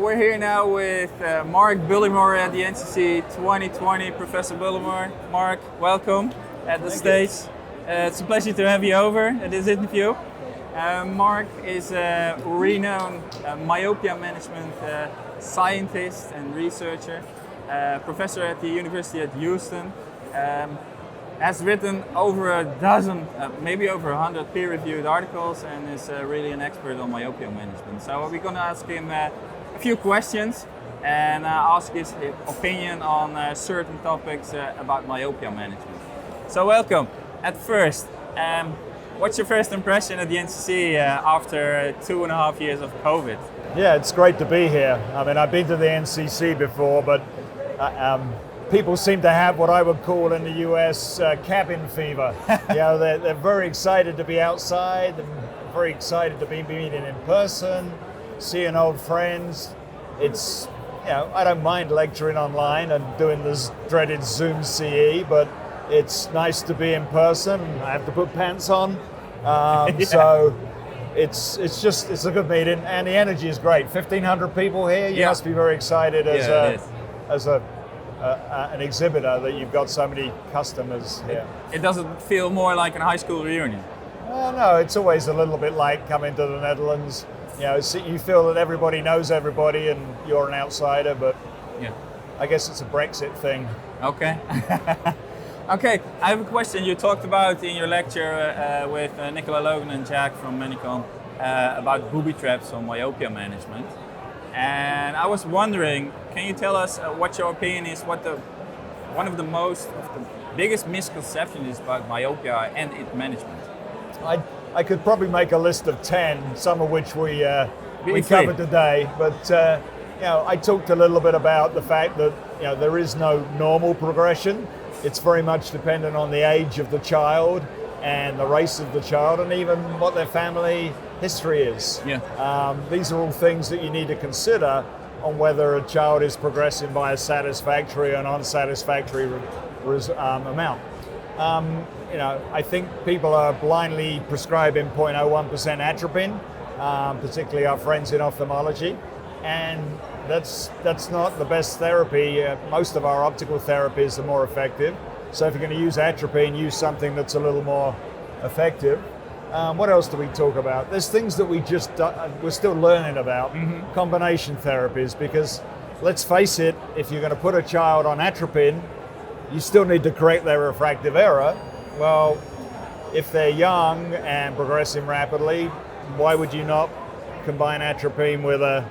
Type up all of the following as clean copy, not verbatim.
we're here now with Mark Bullimore at the NCC 2020. Professor Bullimore. Mark, welcome at the stage. It's a pleasure to have you over at this interview. Mark is a renowned myopia management scientist and researcher, professor at the University at Houston. Has written over a dozen, maybe over 100 peer-reviewed articles, and is really an expert on myopia management. So we're going to ask him a few questions and ask his opinion on certain topics about myopia management. So welcome. At first, what's your first impression at the NCC after 2.5 years of COVID? Yeah, it's great to be here. I mean, I've been to the NCC before, but people seem to have what I would call in the US cabin fever. You know, they're very excited to be outside, and very excited to be meeting in person, seeing old friends. It's, you know, I don't mind lecturing online and doing this dreaded Zoom CE, but it's nice to be in person. I have to put pants on. So it's a good meeting, and the energy is great. 1,500 people here. You must be very excited as an exhibitor that you've got so many customers here. It doesn't feel more like a high school reunion. No, it's always a little bit like coming to the Netherlands. You know, you feel that everybody knows everybody and you're an outsider, but I guess it's a Brexit thing. Okay. Okay, I have a question. You talked about in your lecture with Nicola Logan and Jack from Manicon about booby traps on myopia management. And I was wondering, can you tell us what your opinion is, what one of the biggest misconceptions is about myopia and its management? I could probably make a list of 10, some of which we covered today. But you know, I talked a little bit about the fact that there is no normal progression. It's very much dependent on the age of the child and the race of the child, and even what their family history is. These are all things that you need to consider on whether a child is progressing by a satisfactory or unsatisfactory amount. I think people are blindly prescribing 0.01% atropine, particularly our friends in ophthalmology, and that's not the best therapy. Most of our optical therapies are more effective. So if you're going to use atropine, use something that's a little more effective. What else do we talk about? There's things that we're still learning about, combination therapies, because let's face it, if you're going to put a child on atropine, you still need to correct their refractive error. Well, if they're young and progressing rapidly, why would you not combine atropine with a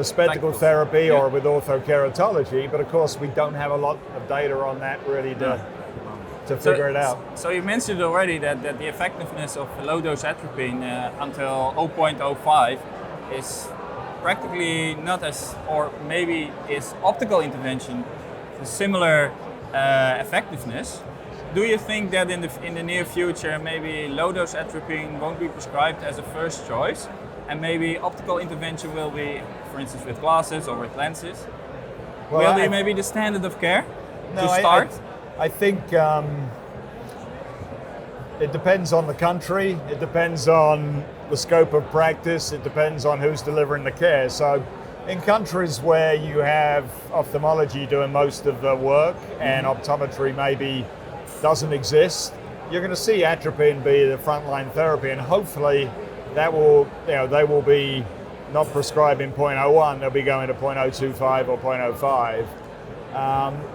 spectacle therapy or with orthokeratology? But of course, we don't have a lot of data on that really to figure it out. So you mentioned already that the effectiveness of low-dose atropine until 0.05 is practically not or maybe is optical intervention a similar effectiveness. Do you think that in the near future maybe low-dose atropine won't be prescribed as a first choice, and maybe optical intervention will be, for instance, with glasses or with lenses? Will be maybe the standard of care to start? I think it depends on the country, it depends on the scope of practice, it depends on who's delivering the care. So in countries where you have ophthalmology doing most of the work and optometry maybe doesn't exist, you're going to see atropine be the frontline therapy, and hopefully that will, they will be not prescribing 0.01, they'll be going to 0.025 or 0.05.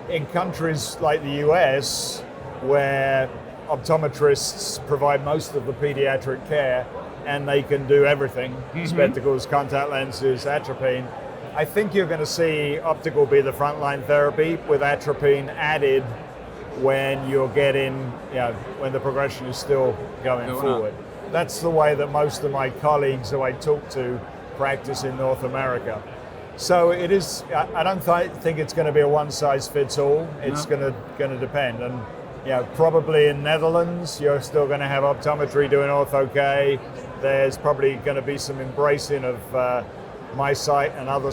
In countries like the US, where optometrists provide most of the pediatric care and they can do everything, spectacles, contact lenses, atropine, I think you're going to see optical be the frontline therapy with atropine added when you're getting, when the progression is still going forward. That's the way that most of my colleagues who I talk to practice in North America. So it is. I don't think it's going to be a one-size-fits-all. It's going to depend, and probably in Netherlands you're still going to have optometry doing ortho-K. There's probably going to be some embracing of MiSight and other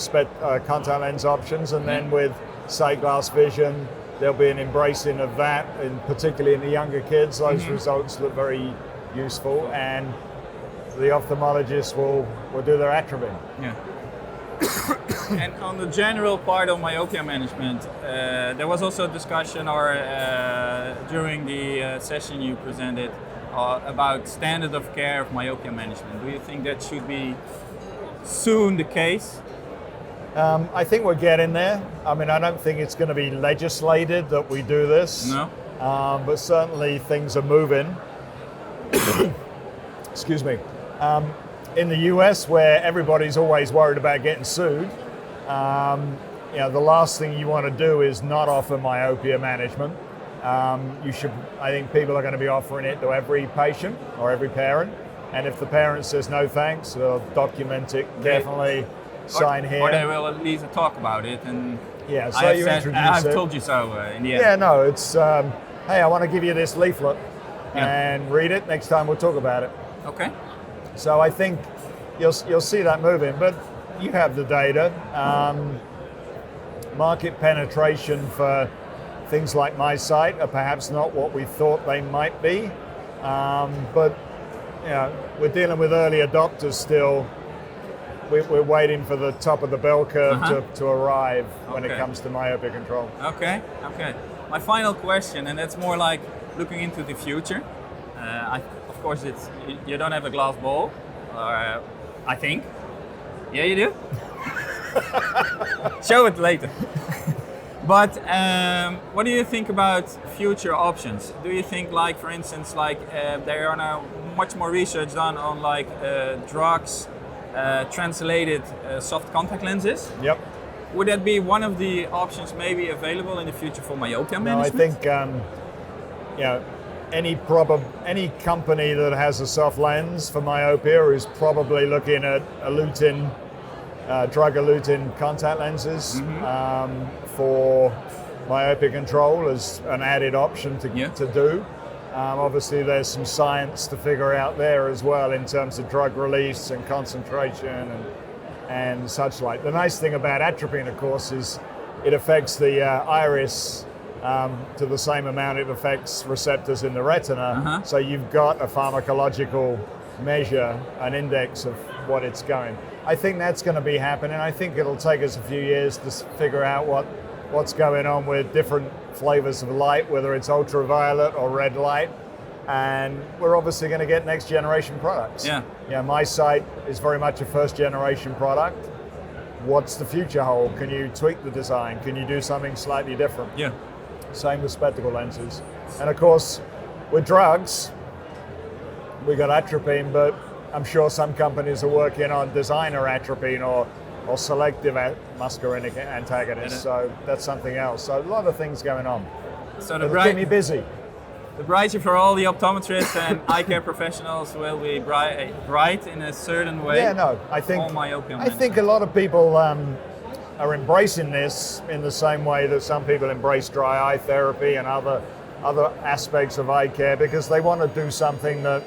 contact lens options, and then with sight glass vision, there'll be an embracing of that, and particularly in the younger kids, those results look very useful, and the ophthalmologists will do their atropine. And on the general part of myopia management, there was also a discussion during the session you presented about standard of care of myopia management. Do you think that should be soon the case? I think we're getting there. I mean, I don't think it's going to be legislated that we do this. No. But certainly things are moving. Excuse me. In the US, where everybody's always worried about getting sued, the last thing you want to do is not offer myopia management. I think people are going to be offering it to every patient or every parent. And if the parent says no thanks, they'll document it carefully, sign here. Or they will at least talk about it. And yeah, so I've told you so in the end. Yeah, no, it's, hey, I want to give you this leaflet and read it. Next time we'll talk about it. Okay. So I think you'll see that moving, but you have the data. Market penetration for things like MiSight are perhaps not what we thought they might be, but we're dealing with early adopters still. We're waiting for the top of the bell curve to arrive when it comes to myopia control. Okay. My final question, and that's more like looking into the future. Of course, you don't have a glass ball, I think. Yeah, you do? Show it later. But what do you think about future options? Do you think, like, for instance, there are now much more research done on drugs, translated soft contact lenses? Yep. Would that be one of the options maybe available in the future for myopia management? No, I think any company that has a soft lens for myopia is probably looking at drug-eluting contact lenses for myopia control as an added option to do. Obviously, there's some science to figure out there as well in terms of drug release and concentration and such like. The nice thing about atropine, of course, is it affects the iris to the same amount it affects receptors in the retina. So you've got a pharmacological measure, an index of what it's going. I think that's going to be happening. I think it'll take us a few years to figure out what's going on with different flavors of light, whether it's ultraviolet or red light. And we're obviously going to get next generation products. Yeah, MiSight is very much a first generation product. What's the future hold? Can you tweak the design? Can you do something slightly different? Yeah. Same with spectacle lenses. And of course, with drugs, we got atropine, but I'm sure some companies are working on designer atropine or selective muscarinic antagonists. So that's something else. So a lot of things going on. So keep me busy. The brighter for all the optometrists and eye care professionals will be bright in a certain way. Yeah, no, I think a lot of people are embracing this in the same way that some people embrace dry eye therapy and other aspects of eye care, because they want to do something that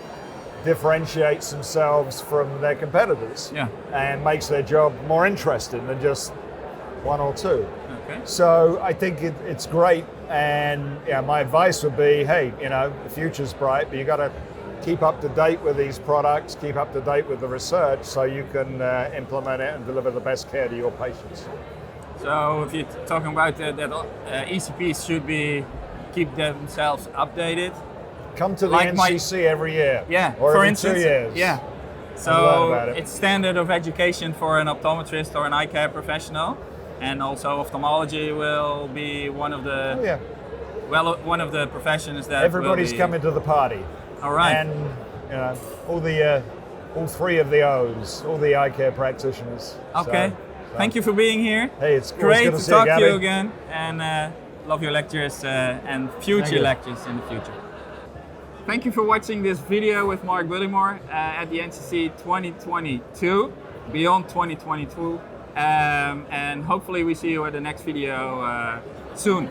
differentiates themselves from their competitors and makes their job more interesting than just one or two. Okay. So I think it's great, and my advice would be, hey, the future's bright, but you got to keep up to date with these products, keep up to date with the research, so you can implement it and deliver the best care to your patients. So if you're talking about that ECPs should keep themselves updated. Come to the NCC every year. Yeah, or for every instance, 2 years. Yeah. So it's standard of education for an optometrist or an eye care professional, and also ophthalmology will be one of the one of the professions that everybody's coming to the party. All right. And all three of the O's, all the eye care practitioners. Okay. So thank you for being here. Hey, it's great to talk to you, Gabi. Again, and love your lectures and future lectures in the future. Thank you for watching this video with Mark Bullimore at the NCC 2022, Beyond 2022, and hopefully we see you at the next video soon.